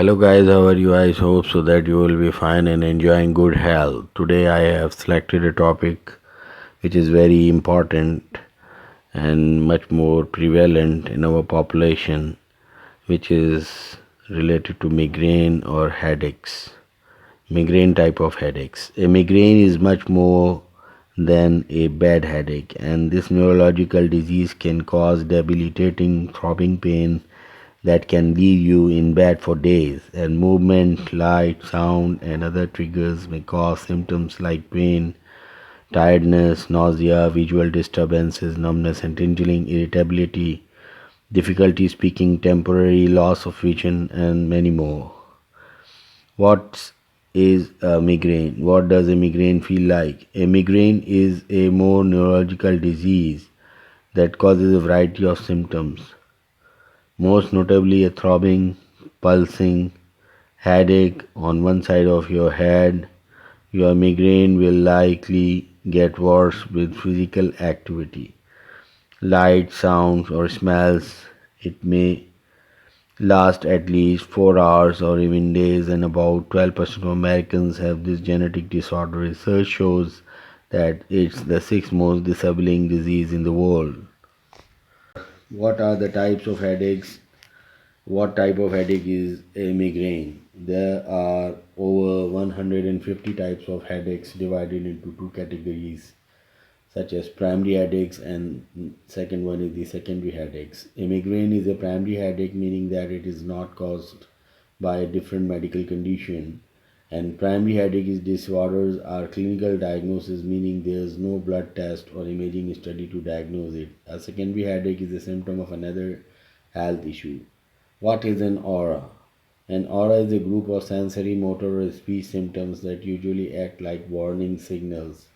Hello guys, how are you? I hope so that you will be fine and enjoying good health. Today I have selected a topic which is very important and much more prevalent in our population, which is related to migraine or headaches. Migraine type of headaches. A migraine is much more than a bad headache, and this neurological disease can cause debilitating throbbing pain that can leave you in bed for days, and movement, light, sound, and other triggers may cause symptoms like pain, tiredness, nausea, visual disturbances, numbness and tingling, irritability, difficulty speaking, temporary loss of vision, and many more. What is a migraine? What does a migraine feel like? A migraine is a more neurological disease that causes a variety of symptoms, most notably a throbbing, pulsing, headache on one side of your head. Your migraine will likely get worse with physical activity, light, sounds, or smells. It may last at least 4 hours or even days, and about 12% of Americans have this genetic disorder. Research shows that it's the sixth most disabling disease in the world. What are the types of headaches? What type of headache is a migraine? There are over 150 types of headaches divided into two categories, such as primary headaches and second one is the secondary headaches. A migraine is a primary headache, meaning that it is not caused by a different medical condition. And primary headache is disorders are clinical diagnosis, meaning there is no blood test or imaging study to diagnose it. A secondary headache is a symptom of another health issue. What is an aura? An aura is a group of sensory, motor, or speech symptoms that usually act like warning signals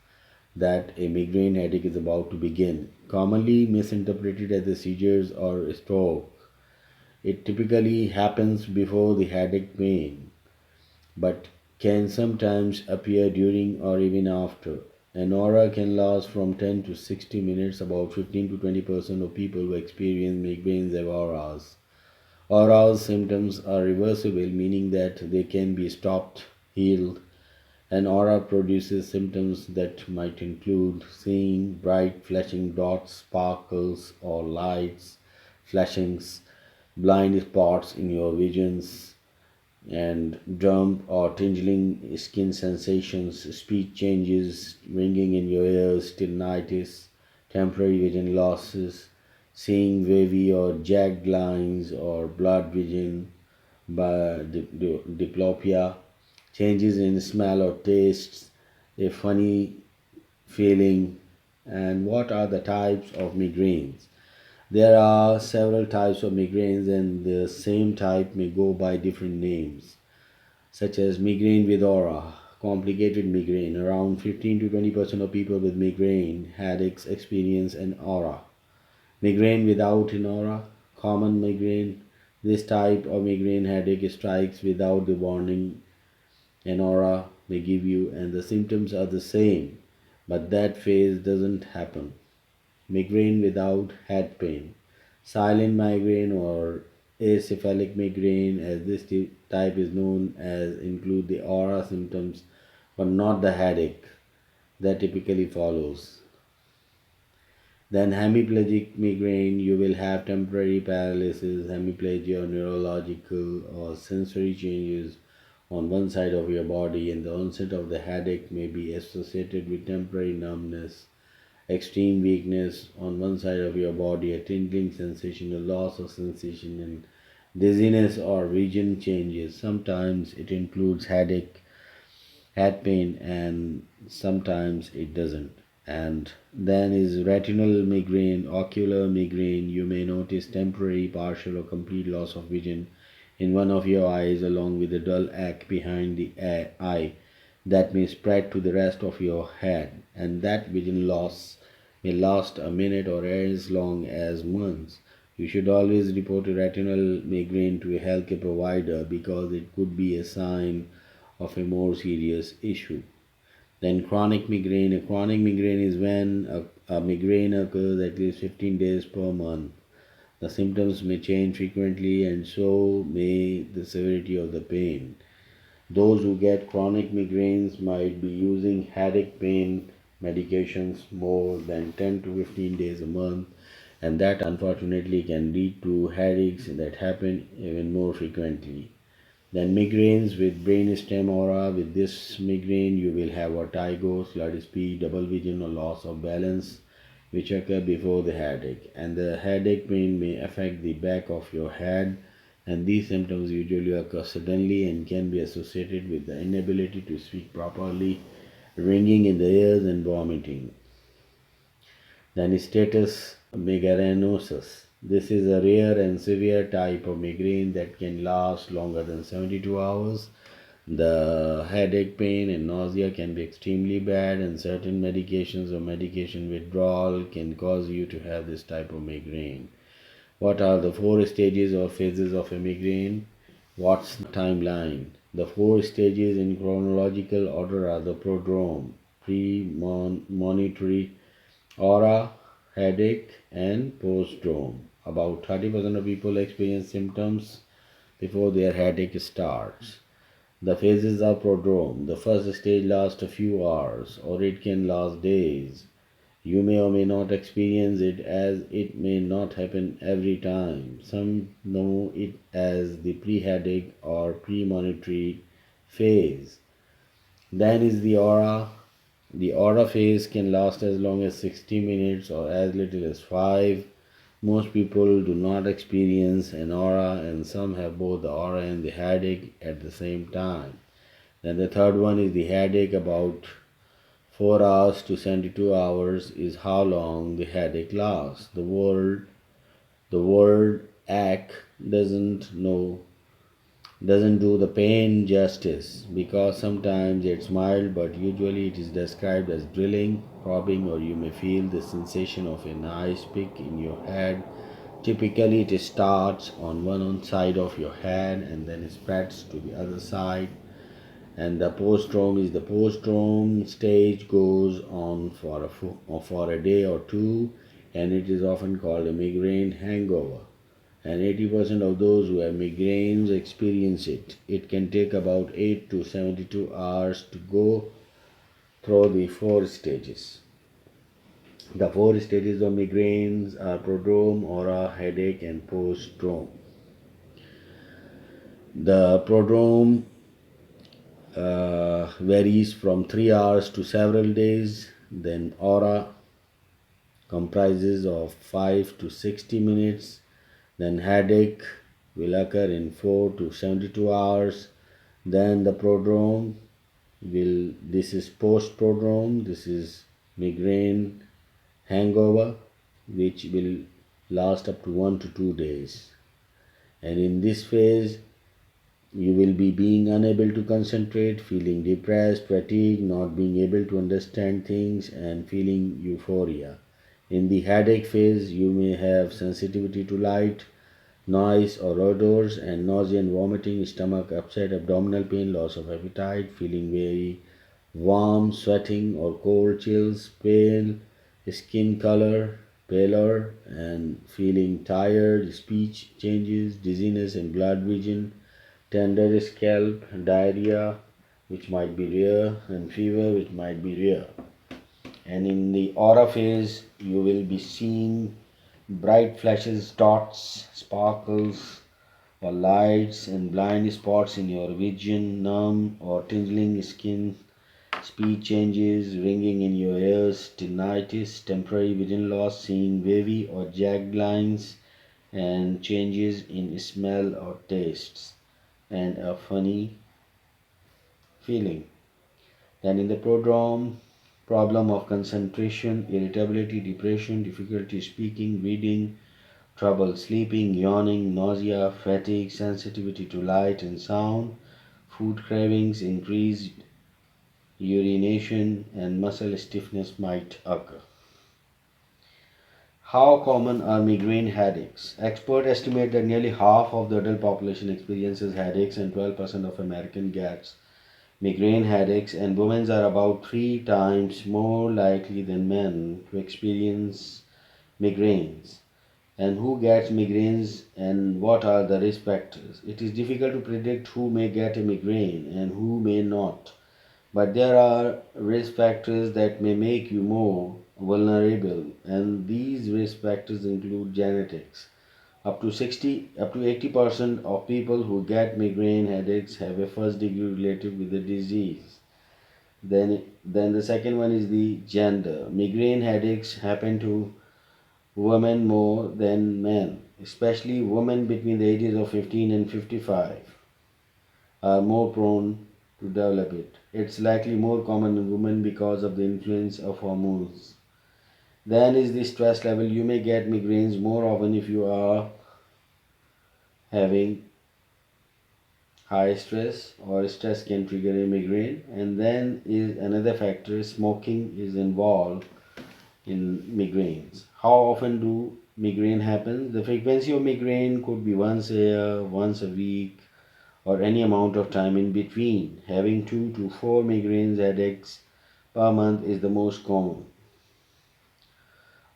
that a migraine headache is about to begin. Commonly misinterpreted as a seizures or a stroke, it typically happens before the headache pain, but can sometimes appear during or even after. An aura can last from 10 to 60 minutes. About 15 to 20% of people who experience migraines have auras. Aural symptoms are reversible, meaning that they can be stopped, healed. An aura produces symptoms that might include seeing bright flashing dots, sparkles or lights, flashings, blind spots in your visions, and jump or tingling skin sensations, speech changes, ringing in your ears, tinnitus, temporary vision losses, seeing wavy or jagged lines or blurred vision, by diplopia, changes in smell or tastes, a funny feeling. And what are the types of migraines? There are several types of migraines, and the same type may go by different names, such as migraine with aura, complicated migraine. Around 15 to 20% of people with migraine headaches experience an aura. Migraine without an aura, common migraine. This type of migraine headache strikes without the warning an aura may give you, and the symptoms are the same, but that phase doesn't happen. Migraine without head pain. Silent migraine or acephalic migraine, as this type is known as, include the aura symptoms but not the headache that typically follows. Then hemiplegic migraine, you will have temporary paralysis, hemiplegia, or neurological or sensory changes on one side of your body, and the onset of the headache may be associated with temporary numbness, extreme weakness on one side of your body, a tingling sensation, a loss of sensation, and dizziness or vision changes. Sometimes it includes headache, head pain, and sometimes it doesn't. And then is retinal migraine, ocular migraine. You may notice temporary, partial, or complete loss of vision in one of your eyes, along with a dull ache behind the eye that may spread to the rest of your head. And that vision loss may last a minute or as long as months. You should always report a retinal migraine to a healthcare provider because it could be a sign of a more serious issue. Then chronic migraine. A chronic migraine is when a migraine occurs at least 15 days per month. The symptoms may change frequently, and so may the severity of the pain. Those who get chronic migraines might be using headache pain medications more than 10 to 15 days a month, and that unfortunately can lead to headaches that happen even more frequently. Then migraines with brainstem aura. With this migraine, you will have vertigo, slurred speed, double vision, or loss of balance, which occur before the headache. And the headache pain may affect the back of your head, and these symptoms usually occur suddenly and can be associated with the inability to speak properly, ringing in the ears, and vomiting. Then status migrainosus. This is a rare and severe type of migraine that can last longer than 72 hours. The headache, pain, and nausea can be extremely bad, and certain medications or medication withdrawal can cause you to have this type of migraine. What are the four stages or phases of a migraine? What's the timeline? The four stages in chronological order are the prodrome, premonitory, aura, headache, and postdrome. About 30% of people experience symptoms before their headache starts. The phases are prodrome. The first stage lasts a few hours, or it can last days. You may or may not experience it, as it may not happen every time. Some know it as the pre-headache or premonitory phase. Then is the aura. The aura phase can last as long as 60 minutes or as little as 5. Most people do not experience an aura, and some have both the aura and the headache at the same time. Then the third one is the headache. About 4 hours to 72 hours is how long the headache lasts. The word ache doesn't do the pain justice, because sometimes it's mild, but usually it is described as drilling, throbbing, or you may feel the sensation of an ice pick in your head. Typically it starts on one side of your head and then spreads to the other side. And the postdrome stage goes on for a day or two, and it is often called a migraine hangover. And 80% of those who have migraines experience it. It can take about 8 to 72 hours to go through the four stages. The four stages of migraines are prodrome, aura, headache, and postdrome. The prodrome varies from 3 hours to several days. Then aura comprises of 5 to 60 minutes. Then headache will occur in 4 to 72 hours. Then the prodrome this is post prodrome, this is migraine hangover, which will last up to 1 to 2 days. And in this phase, you will be being unable to concentrate, feeling depressed, fatigued, not being able to understand things, and feeling euphoria. In the headache phase, you may have sensitivity to light, noise, or odors, and nausea and vomiting, stomach upset, abdominal pain, loss of appetite, feeling very warm, sweating or cold, chills, pale skin color, pallor, and feeling tired, speech changes, dizziness and blurred vision, tender scalp, diarrhea, which might be rare, and fever, which might be rare. And in the aura phase, you will be seeing bright flashes, dots, sparkles, or lights, and blind spots in your vision, numb or tingling skin, speech changes, ringing in your ears, tinnitus, temporary vision loss, seeing wavy or jagged lines, and changes in smell or tastes, and a funny feeling. Then in the prodrome, problem of concentration, irritability, depression, difficulty speaking, reading, trouble sleeping, yawning, nausea, fatigue, sensitivity to light and sound, food cravings, increased urination, and muscle stiffness might occur. How common are migraine headaches? Experts estimate that nearly half of the adult population experiences headaches, and 12% of Americans gets migraine headaches, and women are about 3 times more likely than men to experience migraines. And who gets migraines and what are the risk factors? It is difficult to predict who may get a migraine and who may not, but there are risk factors that may make you more vulnerable, and these risk factors include genetics. Up to 80% of people who get migraine headaches have a first degree relative with the disease. Then the second one is the gender. Migraine headaches happen to women more than men, especially women between the ages of 15 and 55 are more prone to develop it. It's likely more common in women because of the influence of hormones. Then is the stress level. You may get migraines more often if you are having high stress, or stress can trigger a migraine. And then is another factor, smoking is involved in migraines. How often do migraine happen? The frequency of migraine could be once a year, once a week, or any amount of time in between. Having 2 to 4 migraines headaches per month is the most common.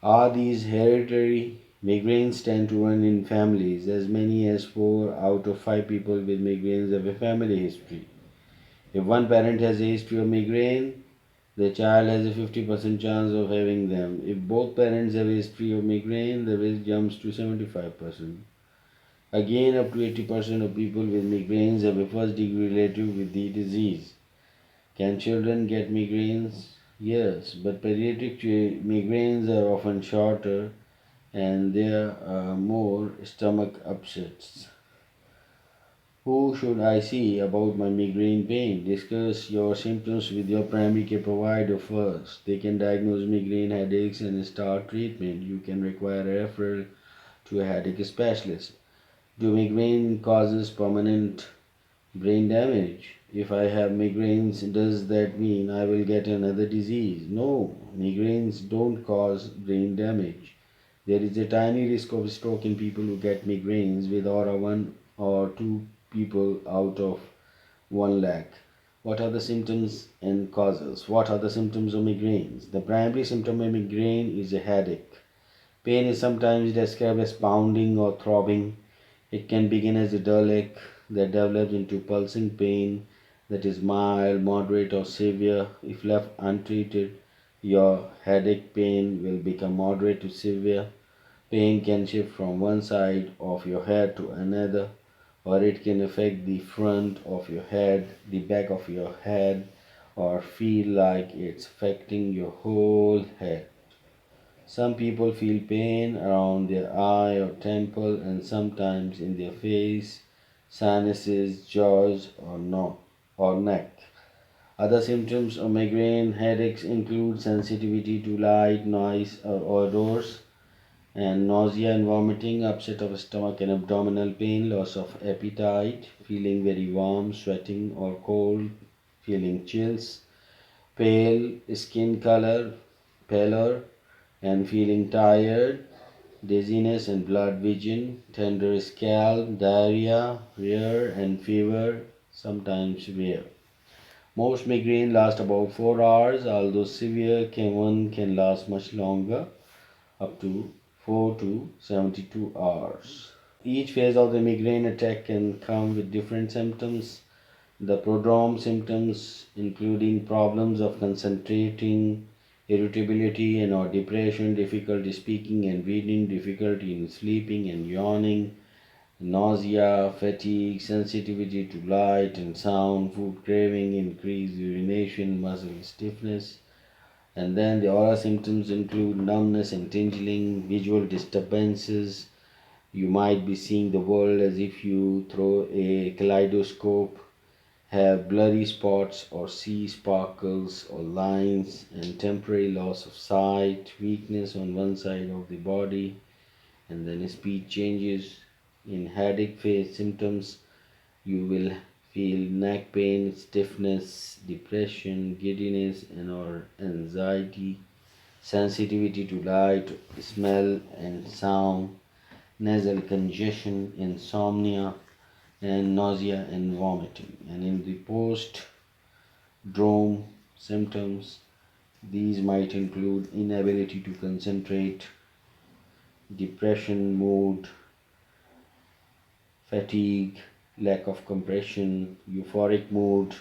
Are these hereditary? Migraines tend to run in families. As many as 4 out of 5 people with migraines have a family history. If one parent has a history of migraine, the child has a 50% chance of having them. If both parents have a history of migraine, the risk jumps to 75%. Again, up to 80% of people with migraines have a first degree relative with the disease. Can children get migraines? Yes, but pediatric migraines are often shorter and there are more stomach upsets. Who should I see about my migraine pain? Discuss your symptoms with your primary care provider first. They can diagnose migraine headaches and start treatment. You can require a referral to a headache specialist. Do migraine causes permanent brain damage? If I have migraines, does that mean I will get another disease? No, migraines don't cause brain damage. There is a tiny risk of stroke in people who get migraines with aura 1 or 2 people out of 1 lakh. What are the symptoms and causes? What are the symptoms of migraines? The primary symptom of migraine is a headache. Pain is sometimes described as pounding or throbbing. It can begin as a dull ache that develops into pulsing pain that is mild, moderate, or severe. If left untreated, your headache pain will become moderate to severe. Pain can shift from one side of your head to another, or it can affect the front of your head, the back of your head, or feel like it's affecting your whole head. Some people feel pain around their eye or temple and sometimes in their face, sinuses, jaws, or neck. Other symptoms of migraine headaches include sensitivity to light, noise, or odors, and nausea and vomiting, upset of stomach and abdominal pain, loss of appetite, feeling very warm, sweating or cold, feeling chills, pale skin color, pallor, and feeling tired, dizziness and blood vision, tender scalp, diarrhea, rare and fever, sometimes rare. Most migraine last about 4 hours, although one can last much longer, up to 4 to 72 hours. Each phase of the migraine attack can come with different symptoms. The prodrome symptoms, including problems of concentrating, irritability and or depression, difficulty speaking and reading, difficulty in sleeping and yawning, nausea, fatigue, sensitivity to light and sound, food craving, increased urination, muscle stiffness. And then the aura symptoms include numbness and tingling, visual disturbances. You might be seeing the world as if you throw a kaleidoscope, have blurry spots or see sparkles or lines, and temporary loss of sight, weakness on one side of the body, and then speech changes. In headache phase symptoms, you will feel neck pain, stiffness, depression, giddiness, and or anxiety, sensitivity to light, smell, and sound, nasal congestion, insomnia, and nausea and vomiting. And in the post drome symptoms, these might include inability to concentrate, depression, mood, fatigue, lack of compression, euphoric mood,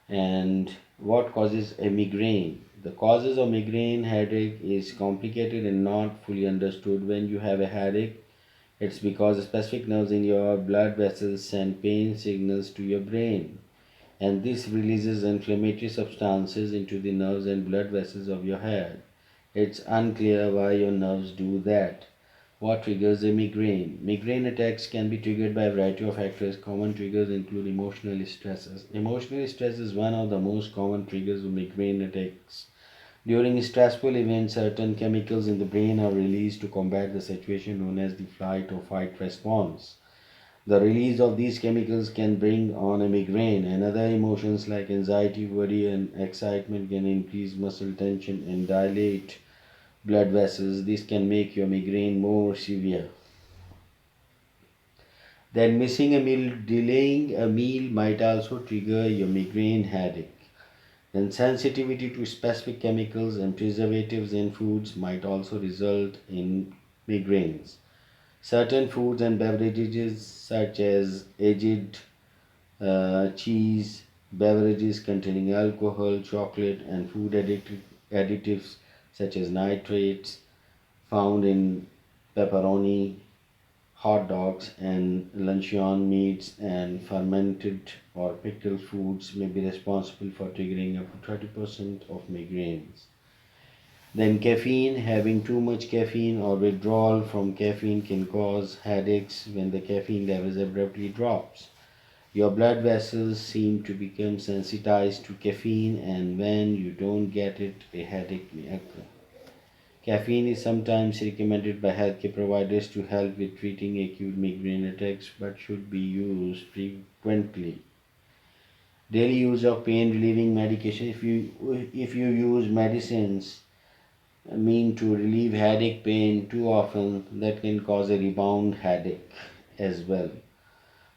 and what causes a migraine. The causes of migraine headache is complicated and not fully understood. When you have a headache, it's because specific nerves in your blood vessels send pain signals to your brain, and this releases inflammatory substances into the nerves and blood vessels of your head. It's unclear why your nerves do that. What triggers a migraine? Migraine attacks can be triggered by a variety of factors. Common triggers include emotional stresses. Emotional stress is one of the most common triggers of migraine attacks. During stressful events, certain chemicals in the brain are released to combat the situation known as the flight or fight response. The release of these chemicals can bring on a migraine, and other emotions like anxiety, worry, and excitement can increase muscle tension and dilate blood vessels. This can make your migraine more severe. Then, missing a meal, delaying a meal might also trigger your migraine headache. Then, sensitivity to specific chemicals and preservatives in foods might also result in migraines. Certain foods and beverages, such as aged cheese, beverages containing alcohol, chocolate, and food additives such as nitrates found in pepperoni, hot dogs, and luncheon meats, and fermented or pickled foods may be responsible for triggering up to 30% of migraines. Then, caffeine, having too much caffeine or withdrawal from caffeine can cause headaches when the caffeine levels abruptly drops. Your blood vessels seem to become sensitized to caffeine, and when you don't get it, a headache may occur. Caffeine is sometimes recommended by healthcare providers to help with treating acute migraine attacks but should be used frequently. Daily use of pain relieving medication. If you use medicines mean to relieve headache pain too often, that can cause a rebound headache as well.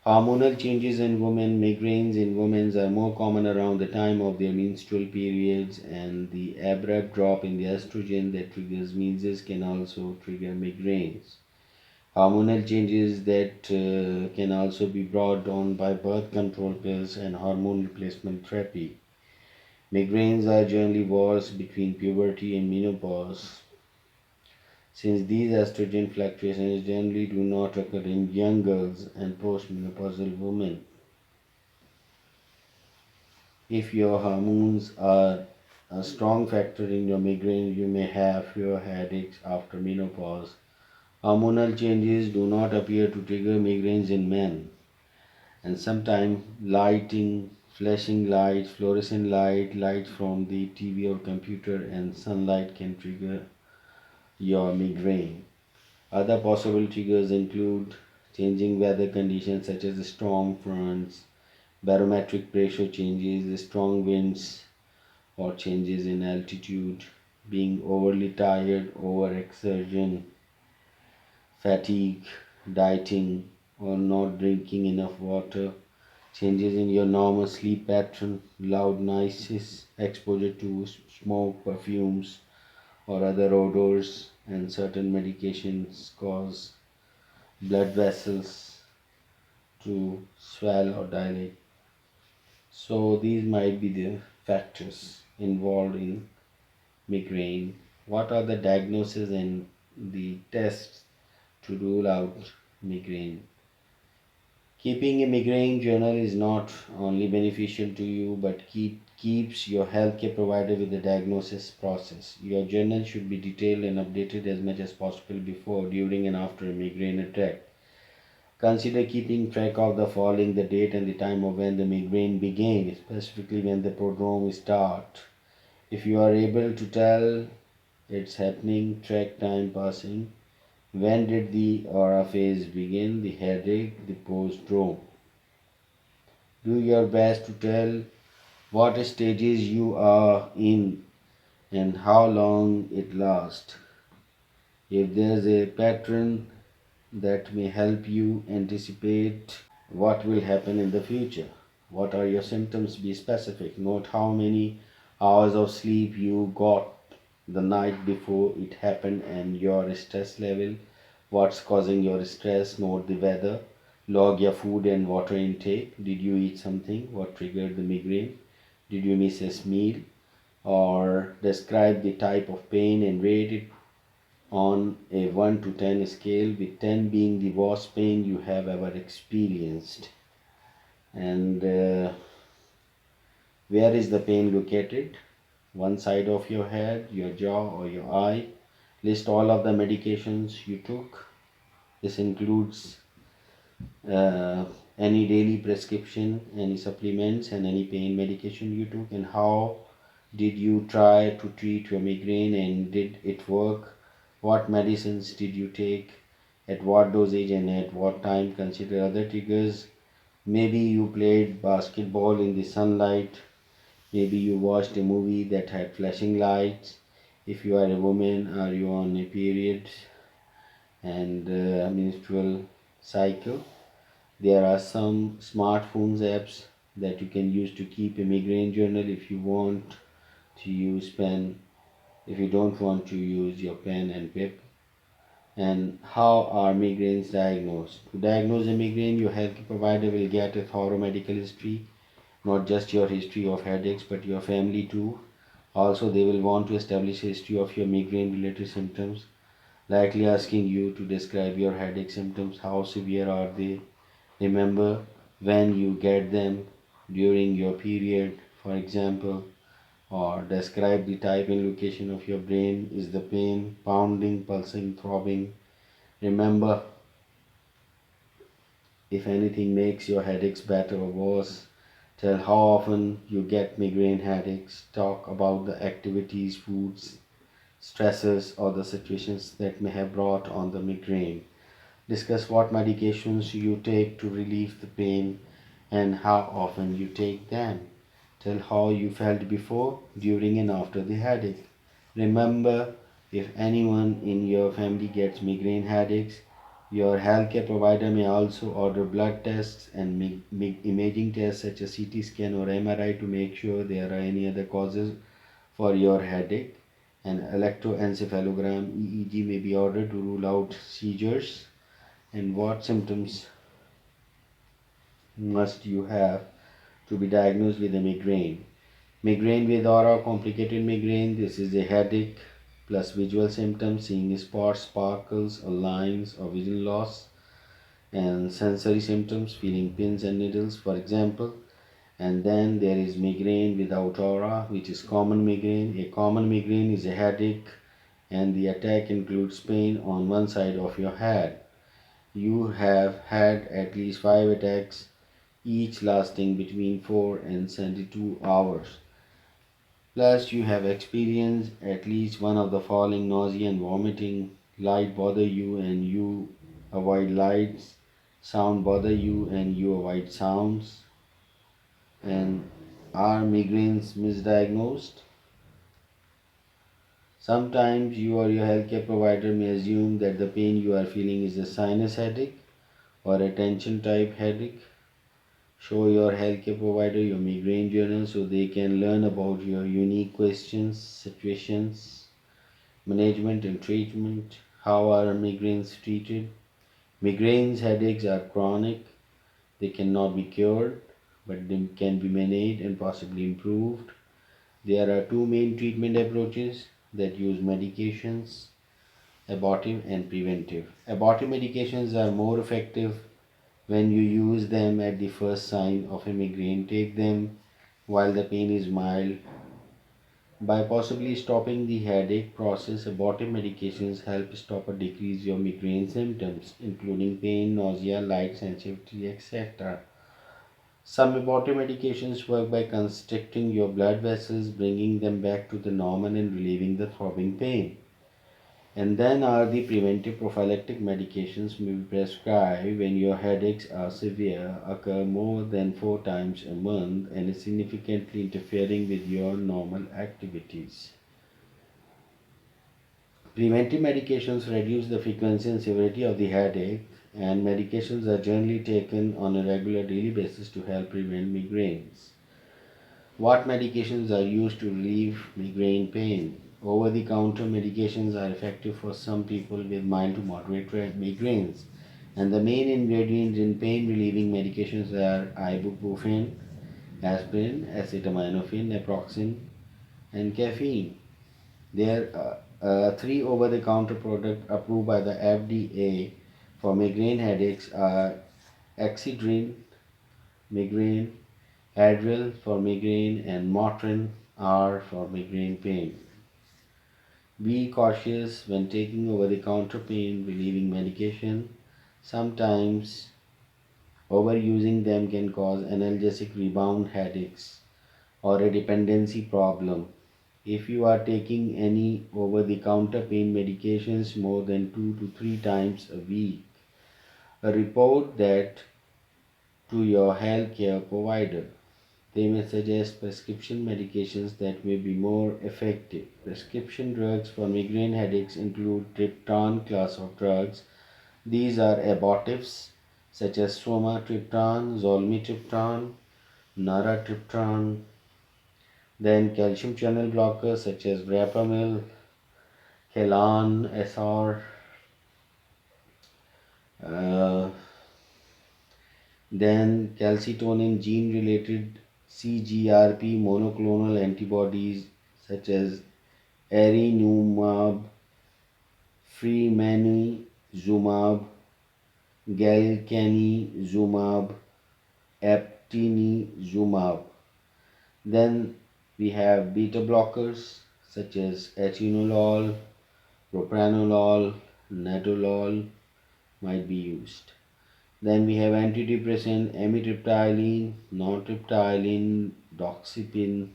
Hormonal changes in women. Migraines in women are more common around the time of their menstrual periods, and the abrupt drop in the estrogen that triggers menses can also trigger migraines. Hormonal changes that can also be brought on by birth control pills and hormone replacement therapy. Migraines are generally worse between puberty and menopause, since these estrogen fluctuations generally do not occur in young girls and postmenopausal women. If your hormones are a strong factor in your migraine, you may have fewer headaches after menopause. Hormonal changes do not appear to trigger migraines in men, and sometimes lighting, flashing lights, fluorescent light, lights from the TV or computer, and sunlight can trigger your migraine. Other possible triggers include changing weather conditions such as storm fronts, barometric pressure changes, strong winds, or changes in altitude, being overly tired, overexertion, fatigue, dieting, or not drinking enough water, changes in your normal sleep pattern, loud noises, exposure to smoke, perfumes, or other odors, and certain medications cause blood vessels to swell or dilate. So, these might be the factors involved in migraine. What are the diagnoses and the tests to rule out migraine? Keeping a migraine journal is not only beneficial to you but keeps your healthcare provider with the diagnosis process. Your journal should be detailed and updated as much as possible before, during, and after a migraine attack. Consider keeping track of the following: the date and the time of when the migraine began, specifically when the prodrome start. If you are able to tell it's happening, track time passing. When did the aura phase begin, the headache, the post-drome? Do your best to tell what stages you are in and how long it lasts. If there's a pattern that may help you anticipate what will happen in the future. What are your symptoms? Be specific. Note how many hours of sleep you got. the night before it happened and your stress level, what's causing your stress, note the weather, log your food and water intake. Did you eat something? What triggered the migraine? Did you miss a meal? Or describe the type of pain and rate it on a 1 to 10 scale, with 10 being the worst pain you have ever experienced. And where is the pain located? One side of your head, your jaw, or your eye. List all of the medications you took. This includes uh, any daily prescription, any supplements, and any pain medication you took, and how did you try to treat your migraine and did it work? What medicines did you take? At what dosage and at what time? Consider other triggers. Maybe you played basketball in the sunlight. Maybe you watched a movie that had flashing lights. If you are a woman, are you on a period and menstrual cycle? There are some smartphones apps that you can use to keep a migraine journal if you want to use pen, if you don't want to use your pen and paper. And how are migraines diagnosed? To diagnose a migraine, your health provider will get a thorough medical history, not just your history of headaches, but your family too. Also, they will want to establish a history of your migraine related symptoms, likely asking you to describe your headache symptoms. How severe are they? Remember when you get them during your period, for example, or describe the type and location of your brain. Is the pain pounding, pulsing, throbbing? Remember if anything makes your headaches better or worse. Tell how often you get migraine headaches. Talk about the activities, foods, stresses, or the situations that may have brought on the migraine. Discuss what medications you take to relieve the pain and how often you take them. Tell how you felt before, during, and after the headache. Remember, if anyone in your family gets migraine headaches, your healthcare provider may also order blood tests and imaging tests such as CT scan or MRI to make sure there are any other causes for your headache. An electroencephalogram EEG may be ordered to rule out seizures. And what symptoms must you have to be diagnosed with a migraine? Migraine with aura, complicated migraine. This is a headache plus visual symptoms, seeing spots, sparkles, or lines, or vision loss, and sensory symptoms, feeling pins and needles, for example. And then there is migraine without aura, which is common migraine. A common migraine is a headache, and the attack includes pain on one side of your head. You have had at least 5 attacks, each lasting between 4 and 72 hours. Plus, you have experienced at least one of the following: nausea and vomiting, light bother you and you avoid lights, sound bother you and you avoid sounds, and are migraines misdiagnosed? Sometimes you or your healthcare provider may assume that the pain you are feeling is a sinus headache or a tension type headache. Show your healthcare provider your migraine journal so they can learn about your unique questions, situations, management, and treatment. How are migraines treated? Migraines headaches are chronic. They cannot be cured, but they can be managed and possibly improved. There are two main treatment approaches that use medications: abortive and preventive. Abortive medications are more effective when you use them at the first sign of a migraine. Take them while the pain is mild. By possibly stopping the headache process, abortive medications help stop or decrease your migraine symptoms, including pain, nausea, light sensitivity, etc. Some abortive medications work by constricting your blood vessels, bringing them back to the normal and relieving the throbbing pain. And then are the preventive prophylactic medications may be prescribed when your headaches are severe, occur more than 4 times a month, and is significantly interfering with your normal activities. Preventive medications reduce the frequency and severity of the headache, and medications are generally taken on a regular daily basis to help prevent migraines. What medications are used to relieve migraine pain? Over the counter medications are effective for some people with mild to moderate migraines. And the main ingredients in pain relieving medications are ibuprofen, aspirin, acetaminophen, naproxen, and caffeine. There are three over the counter products approved by the FDA for migraine headaches are Excedrin, migraine, Advil for migraine, and Motrin R for migraine pain. Be cautious when taking over the counter pain relieving medication. Sometimes overusing them can cause analgesic rebound headaches or a dependency problem. If you are taking any over the counter pain medications more than 2 to 3 times a week, report that to your healthcare provider. They may suggest prescription medications that may be more effective. Prescription drugs for migraine headaches include triptan class of drugs. These are abortives such as somatriptan, zolmitriptan, naratriptan, then calcium channel blockers such as verapamil, Kelan, SR, uh, then calcitonin gene related CGRP monoclonal antibodies such as erinumab, fremanezumab, galcanezumab, aptinizumab. Then we have beta blockers such as atenolol, propranolol, nadolol might be used. Then we have antidepressant amitriptyline, nortriptyline, doxepin,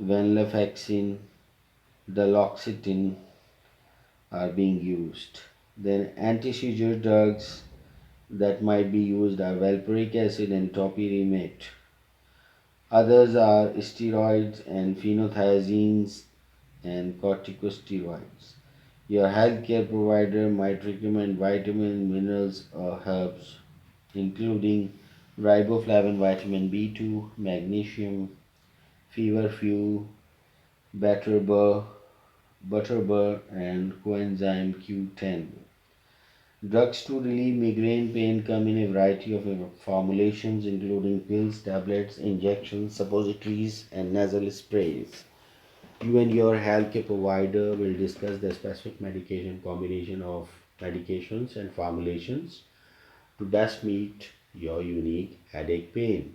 venlafaxine, duloxetine are being used. Then anti-seizure drugs that might be used are valproic acid and topiramate. Others are steroids and phenothiazines and corticosteroids. Your healthcare provider might recommend vitamins, minerals, or herbs, including riboflavin, vitamin B2, magnesium, feverfew, butterbur, and coenzyme Q10. Drugs to relieve migraine pain come in a variety of formulations, including pills, tablets, injections, suppositories, and nasal sprays. You and your healthcare provider will discuss the specific medication combination of medications and formulations to best meet your unique headache pain.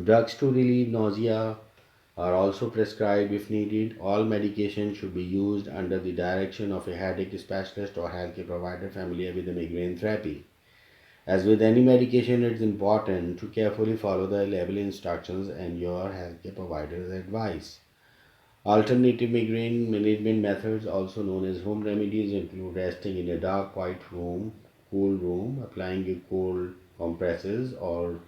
Drugs to relieve nausea are also prescribed if needed. All medication should be used under the direction of a headache specialist or healthcare provider familiar with the migraine therapy. As with any medication, it's important to carefully follow the label instructions and your healthcare provider's advice. Alternative migraine management methods, also known as home remedies, include resting in a dark, quiet room, cool room, applying a cold compresses or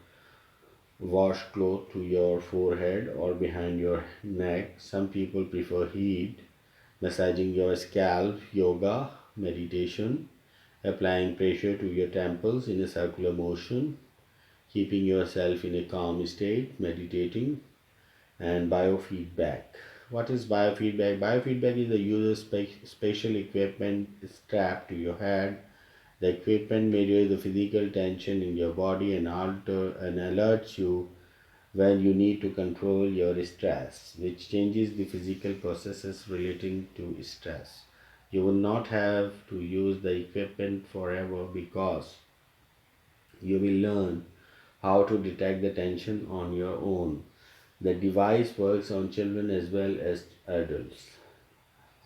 washcloth to your forehead or behind your neck. Some people prefer heat, massaging your scalp, yoga, meditation, applying pressure to your temples in a circular motion, keeping yourself in a calm state, meditating, and biofeedback. What is biofeedback? Biofeedback is the use of special equipment strapped to your head. The equipment measures the physical tension in your body and alerts you when you need to control your stress, which changes the physical processes relating to stress. You will not have to use the equipment forever because you will learn how to detect the tension on your own. The device works on children as well as adults.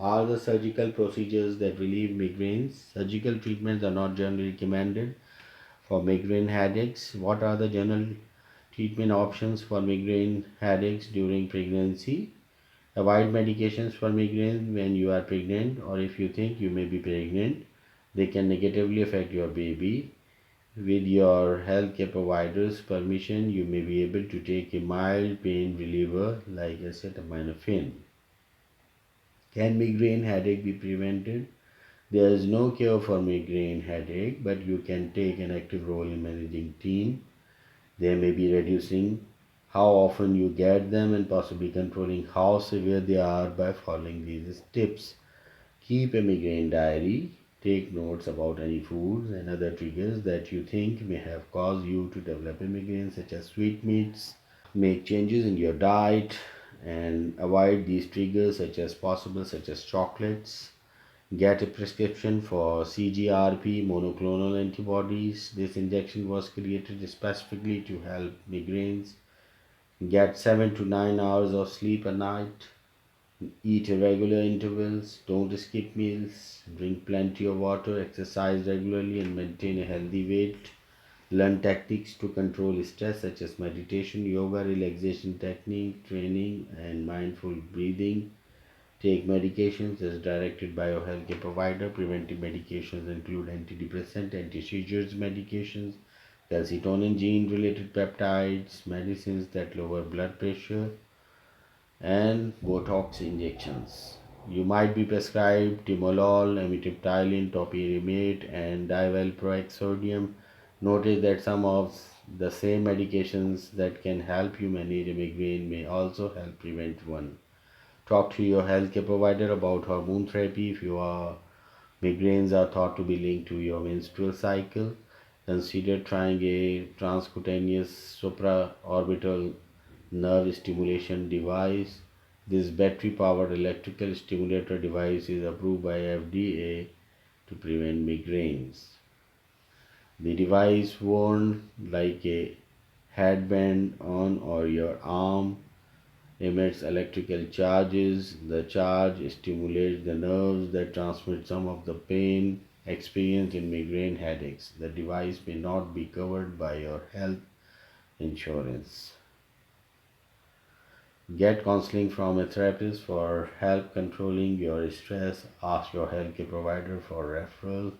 Are the surgical procedures that relieve migraines? Surgical treatments are not generally recommended for migraine headaches. What are the general treatment options for migraine headaches during pregnancy? Avoid medications for migraine when you are pregnant or if you think you may be pregnant. They can negatively affect your baby. With your healthcare provider's permission, you may be able to take a mild pain reliever like acetaminophen. Can migraine headache be prevented? There is no cure for migraine headache, but you can take an active role in managing pain. There may be reducing how often you get them, and possibly controlling how severe they are by following these tips. Keep a migraine diary. Take notes about any foods and other triggers that you think may have caused you to develop a migraine, such as sweetmeats. Make changes in your diet and avoid these triggers such as chocolates. Get a prescription for CGRP monoclonal antibodies. This injection was created specifically to help migraines. Get 7 to 9 hours of sleep a night. Eat irregular intervals. Don't skip meals. Drink plenty of water. Exercise regularly and maintain a healthy weight. Learn techniques to control stress such as meditation, yoga, relaxation technique, training, and mindful breathing. Take medications as directed by your healthcare provider. Preventive medications include antidepressant, anti-seizures medications, calcitonin gene-related peptides, medicines that lower blood pressure, and Botox injections. You might be prescribed timolol, amitriptyline, topiramate, and divalproex sodium. Notice that some of the same medications that can help you manage a migraine may also help prevent one. Talk to your healthcare provider about hormone therapy if your migraines are thought to be linked to your menstrual cycle. Consider trying a transcutaneous supraorbital nerve stimulation device. This battery powered electrical stimulator device is approved by FDA to prevent migraines. The device worn like a headband on or your arm emits electrical charges. The charge stimulates the nerves that transmit some of the pain experienced in migraine headaches. The device may not be covered by your health insurance. Get counseling from a therapist for help controlling your stress. Ask your healthcare provider for referral.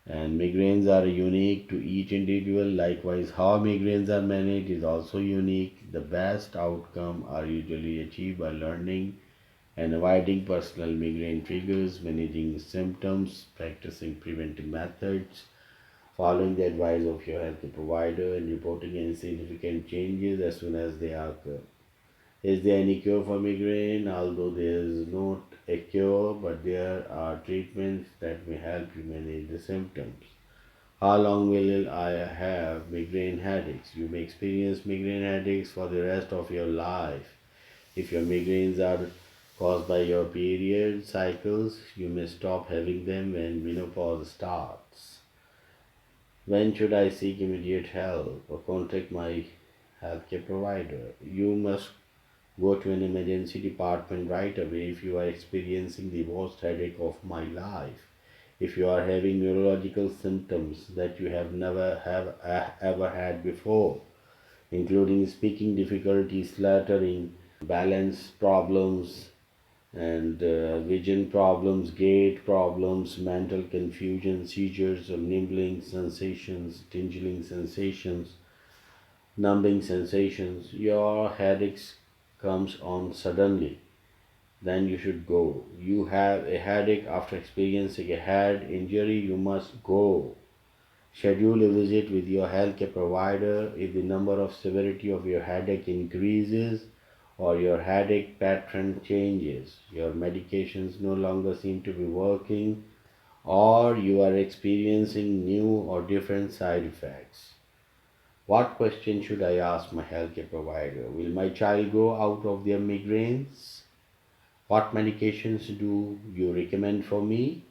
And migraines are unique to each individual. Likewise, how migraines are managed is also unique. The best outcome are usually achieved by learning and avoiding personal migraine triggers, managing symptoms, practicing preventive methods, following the advice of your healthcare provider, and reporting any significant changes as soon as they occur. Is there any cure for migraine? Although there is not a cure, but there are treatments that may help you manage the symptoms. How long will I have migraine headaches? You may experience migraine headaches for the rest of your life. If your migraines are caused by your period cycles, you may stop having them when menopause starts. When should I seek immediate help or contact my healthcare provider? You must go to an emergency department right away if you are experiencing the worst headache of my life. If you are having neurological symptoms that you have never have ever had before, including speaking difficulties, stuttering, balance problems, and vision problems, gait problems, mental confusion, seizures or nibbling sensations, tingling sensations, numbing sensations, your headaches comes on suddenly, then you should go. You have a headache after experiencing a head injury, you must go. Schedule a visit with your healthcare provider if the number of severity of your headache increases or your headache pattern changes, your medications no longer seem to be working, or you are experiencing new or different side effects. What question should I ask my healthcare provider? Will my child grow out of their migraines? What medications do you recommend for me?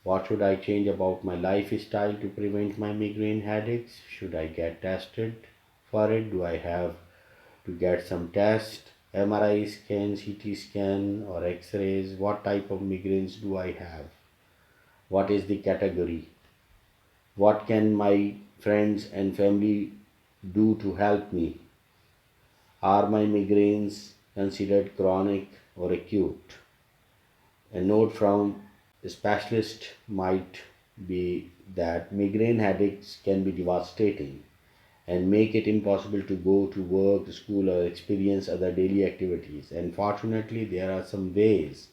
What should I change about my lifestyle to prevent my migraine headaches? Should I get tested for it? Do I have to get some test? MRI scan, CT scan, or X rays? What type of migraines do I have? What is the category? What can my friends and family do to help me? Are my migraines considered chronic or acute? A note from a specialist might be that migraine headaches can be devastating and make it impossible to go to work, school, or experience other daily activities. And fortunately, there are some ways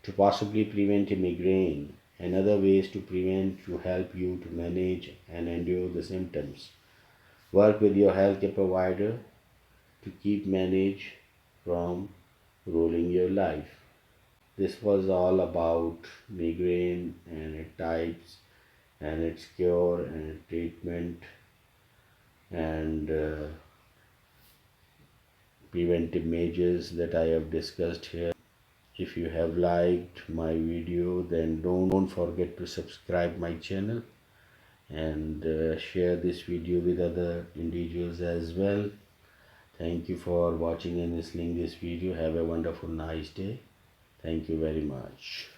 to possibly prevent a migraine and other ways to prevent to help you to manage and endure the symptoms. Work with your healthcare provider to keep manage from ruling your life. This was all about migraine and its types and its cure and treatment and preventive measures that I have discussed here. If you have liked my video, then don't forget to subscribe my channel and share this video with other individuals as well. Thank you for watching and listening this video. Have a wonderful nice day. Thank you very much.